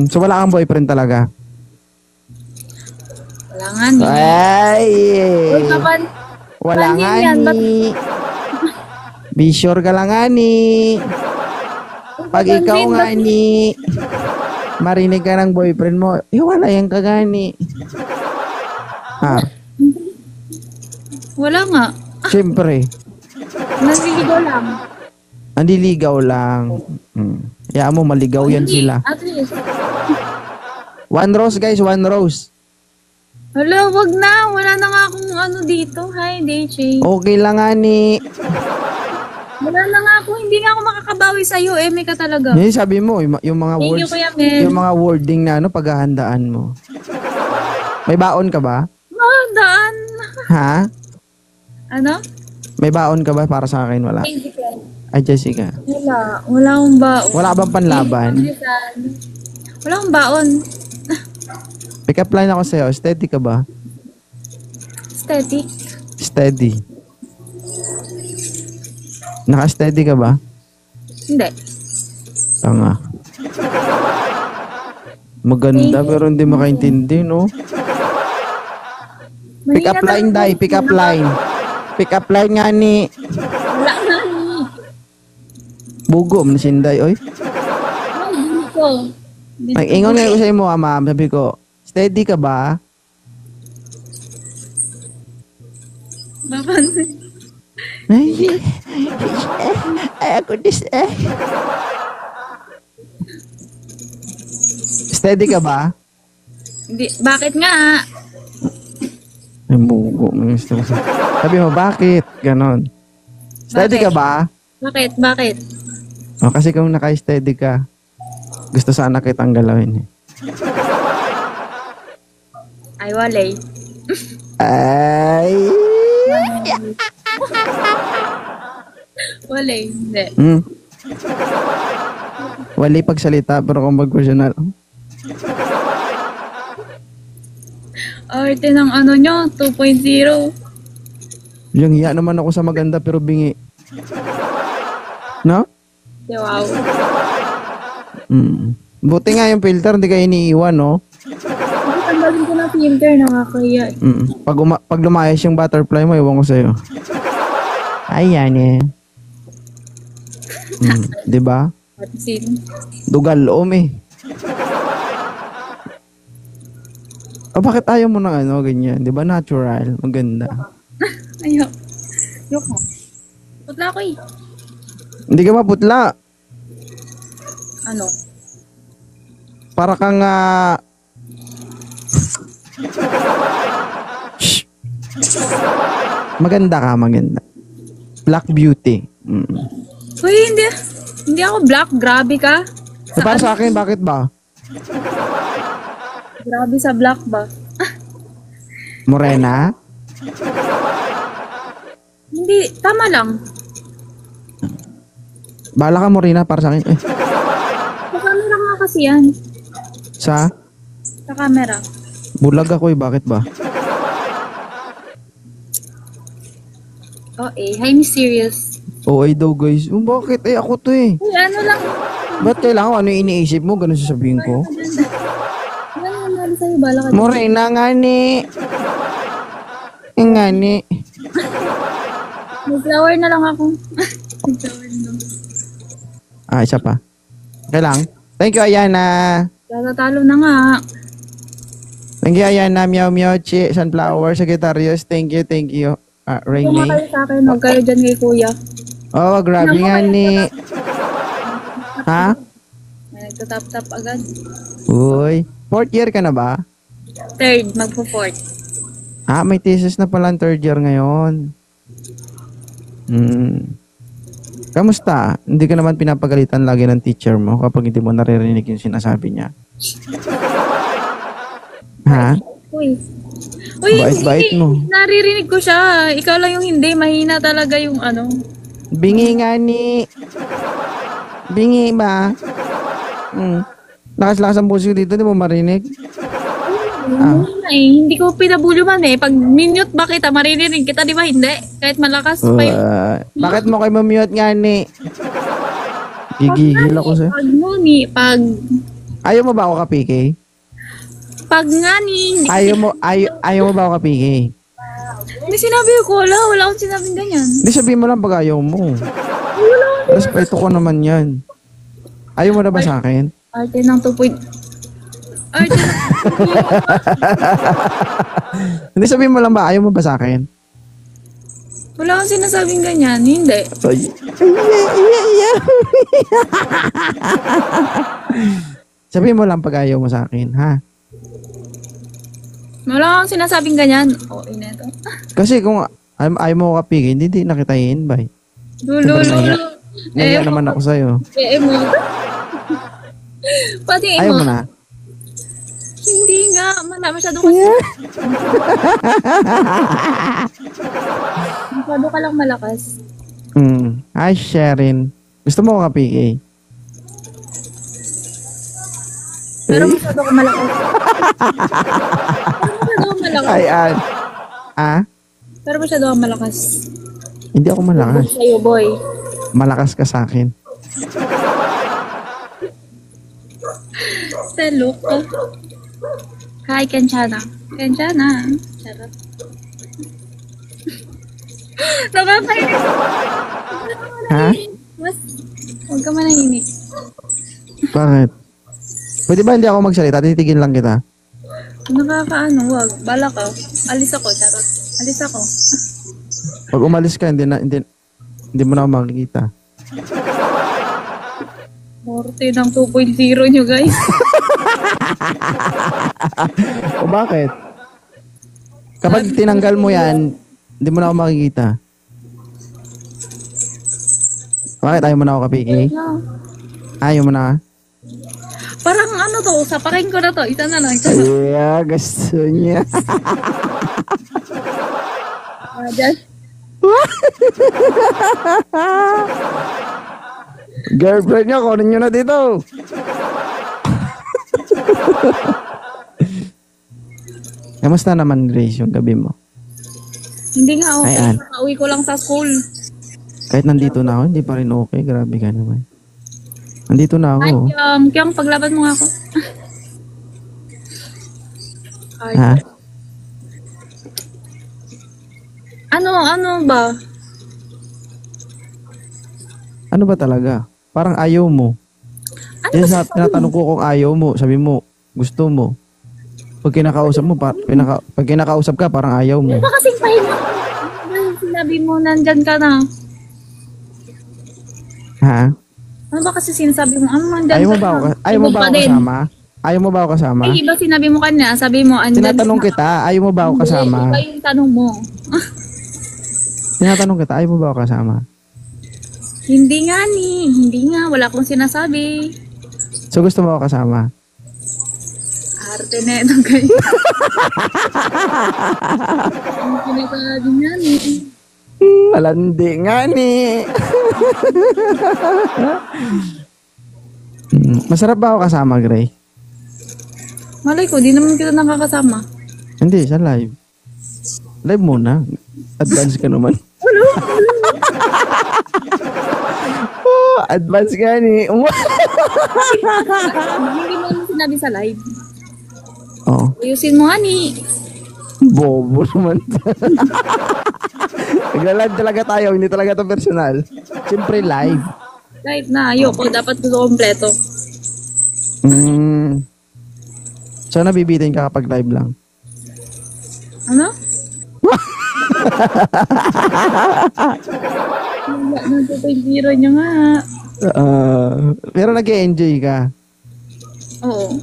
So wala kang boyfriend talaga? Wala nga ni. Ay! Uy, kapan, Wala kapan nga yan? ni. Be sure ka lang nga ni. Pag ikaw Kapansin, nga ni, marinig ka ng boyfriend mo, wala yan kagani. Ha? wala nga. Siyempre. Naliligaw lang. Andiligaw lang. Kaya mo, maligaw yan Hindi, sila. at least. One rose guys, one rose. Hala, wag na. Wala na nga akong ano dito. Hi, DJ. Okay lang nga ni. Wala na nga ako. Hindi nga ako makakabawi sa'yo. Eme ka talaga. Yun sabi mo, yung mga Thank you, words, Kuya Mel. yung mga wording na paghahandaan mo. May baon ka ba? Oh, daan. Ha? Ano? May baon ka ba para sa akin? Wala. Ay, Jessica. Wala. Wala akong baon. Wala bang panlaban? Wala akong baon. Pick up line ako sa'yo. Steady ka ba? Aesthetic. Steady. Naka-steady ka ba? Hindi. Tanga. Maganda pero hindi makaintindi, no? Pick up line, Day. Pick up line. Pick up line nga ni. Wala nga ni. Bugo, manasinday, oy. Ay, hindi ko. Nag-ingon nga ako sa imo, ma'am. Sabi ko, steady ka ba? Bakit? Ay, ako dis Steady ka ba? Hindi. Bakit nga? Ay, bugo. Sabi mo, bakit? Ganon. Steady ka ba? Bakit? Bakit? O, kasi kung naka-steady ka, gusto sana kitang galawin. Ay, walay. Ay! Walay. Hindi. Wali pagsalita, pero kung professional. Arte ng ano nyo, 2.0. Yung hiya naman ako sa maganda, pero bingi. No? Wow. Buti nga yung filter, hindi ka iniiwan, no? Tanggalin ko na filter, nakakaya. Pag lumayas yung butterfly mo, iwan ko sa'yo. Ayan eh. Diba? Patsin. Dugal om eh. Bakit ayaw mo ng ano, ganyan? Diba natural? Maganda. Ayaw. Yoko. Putla ko eh. Hindi ka maputla. Ano? Para kang Shh. Maganda ka, maganda. Black beauty. Uy, hindi. Hindi ako black. Grabe ka. Para sa akin, bakit ba? Grabe sa black ba? Morena? Hindi. Tama lang. Bahala ka, Morena, para sa akin. Sa camera nga kasi yan. Sa? Sa camera. Bulag ako eh, bakit ba? Oh eh. Hi, mysterious. Oo, daw guys. Bakit? Ako to eh. Uy, ano lang. Ba't kailangan ano yung iniisip mo? Ganun sasabihin ko. Ano naman sa'yo? Bala ka. Morena nga ni. Nga ni. Mag-flower na lang ako. Mag-flower na lang. Isa pa. Okay lang. Thank you, Ayana. Tatatalo na nga. Thank you, Ayana. Meow Meow Chi. Sunflower. Sagittarius. Thank you, thank you. Kung Rainy. kayo sa akin, huwag kayo dyan kay kuya. Oh, grabe nga ni. Ha? May nagtatap-tap agad. Uy. 4th year ka na ba? Third, magpo-fourth. May thesis na pala ang 3rd year ngayon. Kamusta? Hindi ka naman pinapagalitan lagi ng teacher mo kapag hindi mo naririnig yung sinasabi niya? Ha? Uy, Bait-bait mo. naririnig ko siya. Ikaw lang yung hindi. Mahina talaga yung ano. Bingi nga ni. Bingi ba? Lakas-lakas ang boses ko dito, di mo marinig? Mahina eh. Hindi ko pinabuluman eh. Pag minute ba kita, maririnig kita, di ba? Hindi. Kahit malakas pa yung... Bakit mo kayo mamute nga ni? Gigigil ako sa'yo. Pag Ayaw mo ba ako ka-PK? Pag nga ni, Ayaw mo ba ako ka-PK? hindi sinabi ko, wala akong sinabing ganyan. Hindi, sabihin mo lang pag ayaw mo. Respeto ko naman yan. Ayaw mo na ba sa akin? Arte ng 2 point. Arte ng Hindi, sabihin mo lang ba, ayaw mo ba sa akin? wala akong sinasabing ganyan. Hindi. Ay. Sabihin mo lang pag ayaw mo sa akin, ha? Wala akong sinasabing ganyan. Oo, ina to. Kasi kung ayaw mo ka-PK, hindi na kita i-invite. Lulo. Naiya naman ako sa'yo. Mo. Pati Ayaw mo na? Hindi nga. Masyado kasi. Masyado ka lang malakas. Hi, Sherin. Gusto mo ka PK? Pero masyado ka malakas. Masyado ka malakas. Ay, Pero masyado ka malakas. Hindi ako malakas. Sa'yo, boy. Malakas ka sa akin. Salok. Hi, Kenchana. Kenchana. Charot. Nakakainis. Ha? Mas, huwag ka manahimik. Bakit? Pwede ba hindi ako magsalita? Titigil lang kita. Nakakaano, wag. Bala ka. Alis ako, charot. Alis ako. Pag umalis ka, hindi mo na ako makikita. Morte ng 2.0 nyo, guys. O bakit? Kapag tinanggal mo yan, hindi mo na ako makikita. Bakit? Ayaw mo na ako ka-PK? Ayaw mo na? Parang ano to, sapakin ko na to. Isa na lang. Yeah, gusto niya. Just, Girlfriend niya, kunin nyo na dito. Kamusta naman, Grace, yung gabi mo? hindi nga okay. Ayan. Uwi ko lang sa school. Kahit nandito na ako, hindi pa rin okay. Grabe ka naman. Nandito na Ay, ako. Kyang, paglaban mo nga ako. Ay, Ha? ano ba? Ano ba talaga? Parang ayaw mo. Ano Yan ba sa tinatanong ko kung ayaw mo, sabi mo, gusto mo. Pag kinakausap mo, pag kinakausap ka, parang ayaw mo. Ano ba kasing pahinga? Dahil sinabi mo, nandyan ka na. Ha? Ano ba kasi sinasabi mo? Nandyan Ayaw mo ka ba ako, na. ayaw mo Ibog ba pa ako din. kasama? Ayaw mo ba ako kasama? Eh, iba sinabi mo kanya. Sabi mo, andyan Tinatanong ka. kita, ayaw mo ba ako kasama? Hindi, iba yung tanong mo. Tinatanong kita, ayaw mo ba ako kasama? Hindi nga ni. Hindi nga. Wala akong sinasabi. So gusto mo ako kasama? Arte na ito, guys. Ang sinasabi nga ni. Malandi nga ni. Masarap ba ako kasama, Gray? Malay ko, di naman kita nakakasama. Hindi, sa live. Live muna. Advance ka naman. Oh, advance ka ni. Hindi mo naman sinabi sa live. Oh, Ayusin mo nga ni. bobo naman. Nagla-live talaga tayo, hindi talaga to personal. Siyempre live. Live na. Ayoko. Dapat gusto kompleto. So nabibitin ka kapag live lang. Ano? Wala na 2.0 niya nga. Pero nag-enjoy ka Oo.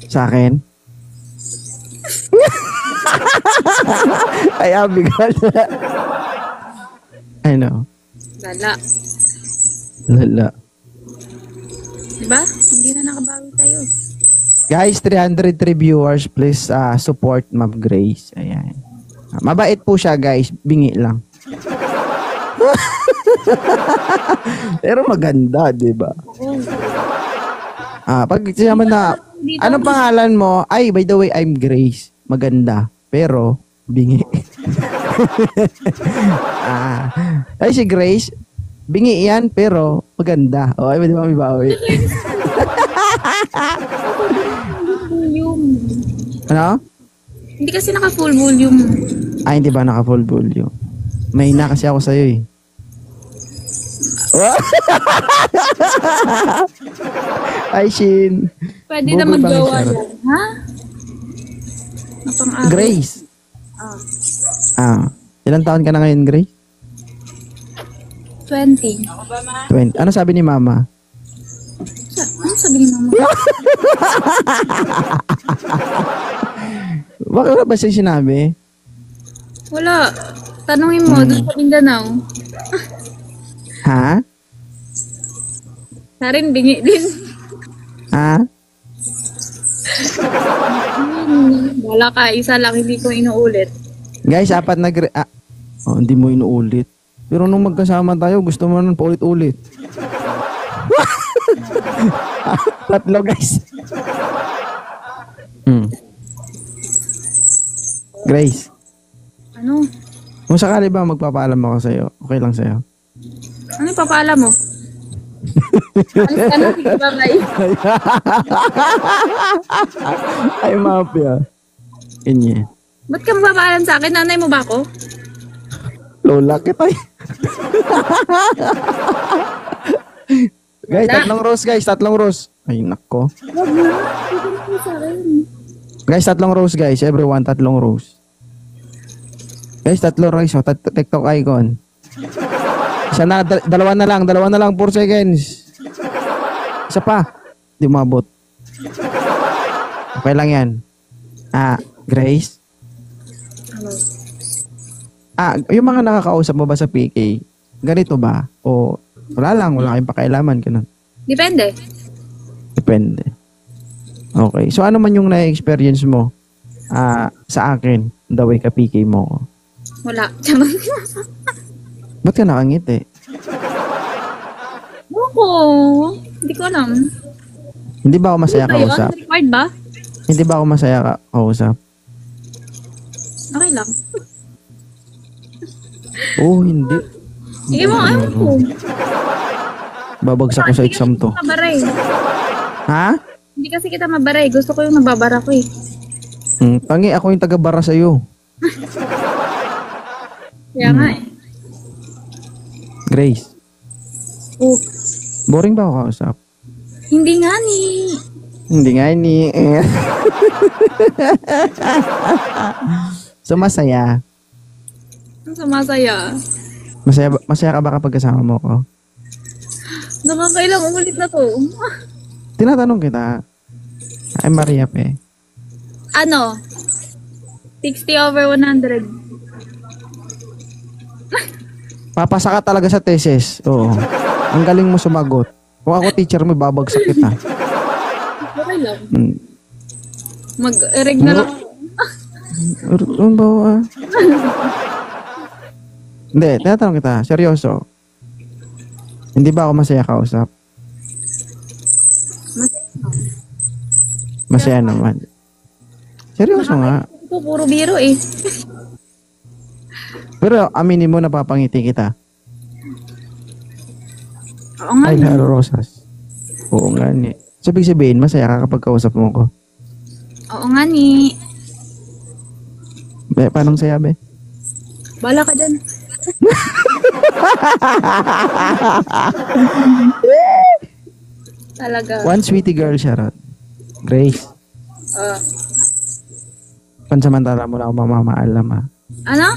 sa akin. Ay, abigal. I know. Lala. Lala. Diba? Hindi na nakabawi tayo. Guys, 303 viewers. Please support Ma'am Grace. Ayan. Mabait po siya, guys. Bingi lang. Pero maganda, di ba? Pag sinaman na, anong pangalan mo? Ay, by the way, I'm Grace. Maganda. Pero, bingi. Ay, si Grace, bingi yan, pero maganda. O, ay, di ba may bawi? Volume. Ano? Hindi kasi naka full volume. Ay, hindi ba naka full volume? May na kasi ako sa'yo eh. Ay, Shin. Pwede Bugol na ba magjowa may yan. Ha? Napang-araw. Grace. Ah, Ilang taon ka na ngayon, Grace? 20. 20. Ano sabi ni Mama? Ano sabi ni mama? Bakit wala ba siya sinabi? Wala. Tanungin mo, doon sa Mindanao. Ha? Sa rin, bingi din. Ha? Wala ka, isa lang, hindi ko inuulit. Guys, apat na hindi mo inuulit. Pero nung magkasama tayo, gusto mo nun paulit-ulit. Tatlo, guys. Grace, Ano? kung sakali ba magpapaalam ako sa'yo, okay lang sa'yo? Ano yung papaalam mo? Alis ka na, sige, bye-bye. Ay, mafia. Ganyan. Ba't ka magpapaalam sa akin? Nanay mo ba ako? Lola kita eh. Guys, tatlong rose. Ay, nako. Wag na. Sige na po sa akin. Guys, tatlong rose, guys. Everyone, tatlong rose. Guys, tatlong rose. Oh, TikTok icon. Isa na, dalawa na lang, 4 seconds. Isa pa. Di umabot. Okay lang yan. Grace? Ano? Yung mga nakakausap mo ba sa PK, ganito ba? O wala kayong pakailaman, ganun. Depende. Depende. Okay. So, ano man yung na-experience mo sa akin, the way ka PK mo ko? Wala. Tama. Ba't ka nakangiti? Ako. Hindi ko alam. Hindi ba ako masaya Ano ba yun? kausap? Required ba? Hindi ba ako masaya kausap? Okay lang. Oo, hindi. Sige mo, ayaw ko. Babagsak ko sa exam to. Mabaray. Ha? Hindi kasi kita mabaray. Gusto ko yung nababara ko eh. Tangi, ako yung taga-bara sa'yo. Kaya nga eh. Grace, Oh. boring ba ako kausap? Hindi nga ni. Hindi nga ni. So, masaya. Ang sumasaya. Masaya ka ba kapag kasama mo ko? Nakakailang ulit na to. Tinatanong kita. Ay, Maria pe. Ano? 60/100. Papasa ka talaga sa thesis. Oo. Ang galing mo sumagot. Kung ako teacher mo, babagsak kita. Okay lang. Hmm. Mag-ereg na lang. Ano ba? Hindi, tinatanong kita. Seryoso. Hindi ba ako masaya kausap? Masaya naman. Seryoso nga. Ito, puro biro eh. Pero aminin mo, napapangiti kita. Oo nga. Ay, Laro Rosas. Oo nga ni. Sabi sabihin, masaya ka kapag kausap mo ko. Oo nga ni. Be, paano saya, be? Bala ka dyan. Talaga. One sweetie girl, Sharon. Grace. Pansamantala mo na ako mamamaalam, ha? Ano?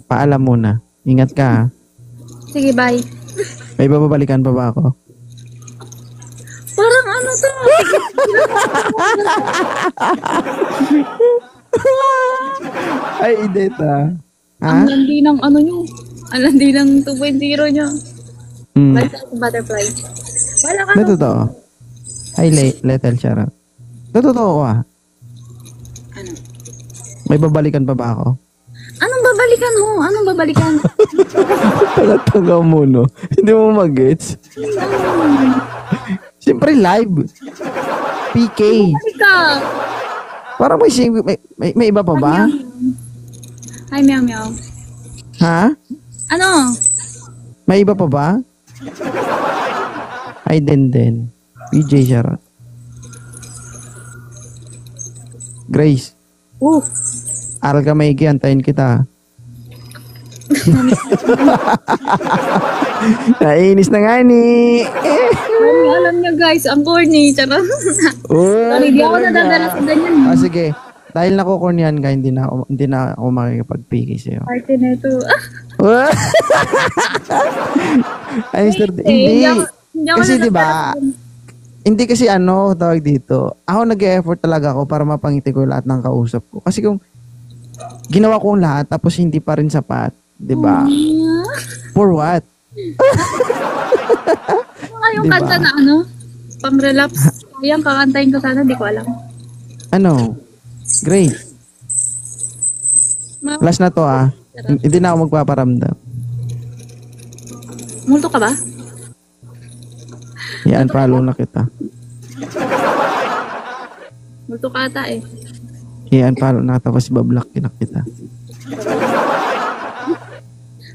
Paalam muna. Ingat ka, ha? Sige, bye. May babalikan pa ba ako? Parang ano to? Ay, hindi ta. Ha? Ang landi ng ano nyo. Ang landi ng 2.0 nyo. Hmm. Basta sa butterfly. Wala ka Na no? totoo. Ay, Letel Sharon. Totoo ko, ha? Ano? May babalikan pa ba ako? Anong babalikan ho? Anong babalikan? Taga mo, no? Hindi mo mag-gets. Siyempre, live. PK. Ika. Parang may iba pa ba? Hi, meow meow. Ha? Ano? May iba pa ba? Ay, den. PJ Sharon. Grace, aral ka maigi, antayin kita. Nainis na nga ni. Alam niya guys, ang corny. Charot. Sorry, di ako nadadala sa ganyan. Sige. Dahil nakukornihan ka, hindi na ako makikipag-piki sa'yo. Party na ito. Ay, Mr. Hindi. Kasi diba, hindi kasi tawag dito. Ako nag-e-effort talaga ako para mapangiti ko lahat ng kausap ko. Kasi kung ginawa ko lahat tapos hindi pa rin sapat, diba? For what? Yung Diba? kanta na pang-relapse. Sayang, kakantayin ko sana, di ko alam. Great. Last na to Hindi na ako magpaparamdam. Multo ka ba? Yan, follow na kita. Multo ka ata eh. Yan, follow na tapos bablock kita.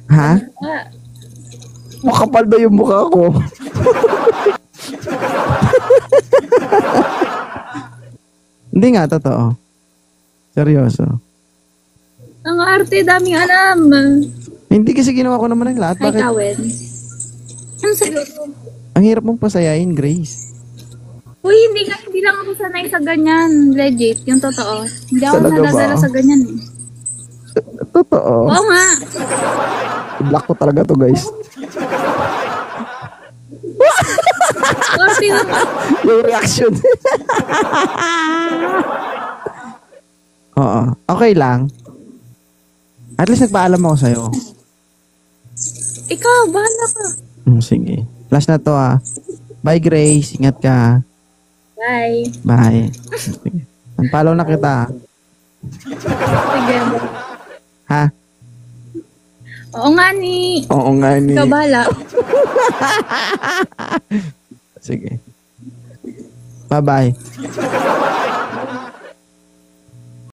Ha? Makapal ba yung mukha ko? Hindi nga, totoo. Seryoso. Ang arte, daming alam. Hindi kasi ginawa ko naman ang lahat. Hi, Bakit? Kawen. Ang seryoso. Ang hirap mong pasayain, Grace. Uy, hindi lang ako sanay sa ganyan. Legit, yung totoo. Hindi ako Talaga nadadala ba? sa ganyan eh. Totoo. Oo nga. Block ko talaga to, guys. Arte na. Yung reaction. Oo. Okay lang. At least nagpaalam ako sa'yo. Ikaw, bahala ka. Sige. Last na to Bye, Grace. Ingat ka. Bye. Bye. Sige. Unfollow na kita. Sige. Ha? Oo nga ni. Oo nga ni. Ikaw bahala. Sige. Bye-bye.